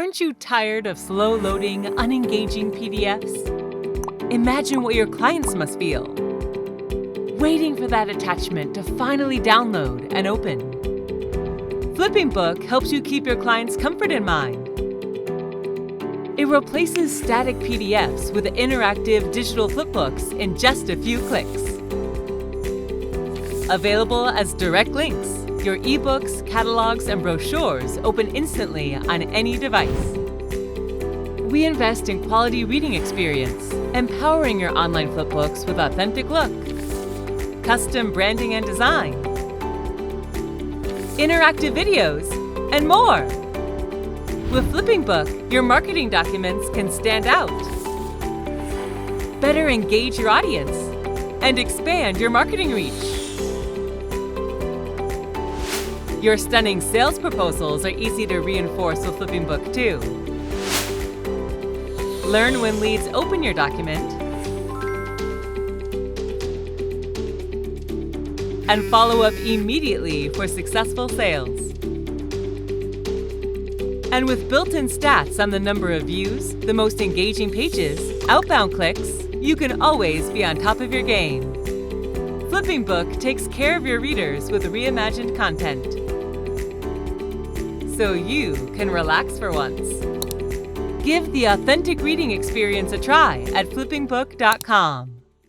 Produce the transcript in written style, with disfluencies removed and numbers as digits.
Aren't you tired of slow-loading, unengaging PDFs? Imagine what your clients must feel, waiting for that attachment to finally download and open. FlippingBook helps you keep your clients' comfort in mind. It replaces static PDFs with interactive digital flipbooks in just a few clicks. Available as direct links, your ebooks, catalogs, and brochures open instantly on any device. We invest in quality reading experience, empowering your online flipbooks with authentic look, custom branding and design, interactive videos, and more. With FlippingBook, your marketing documents can stand out, better engage your audience, and expand your marketing reach. Your stunning sales proposals are easy to reinforce with FlippingBook too. Learn when leads open your document, and follow up immediately for successful sales. And with built-in stats on the number of views, the most engaging pages, outbound clicks, you can always be on top of your game. FlippingBook takes care of your readers with reimagined content, so you can relax for once. Give the authentic reading experience a try at FlippingBook.com.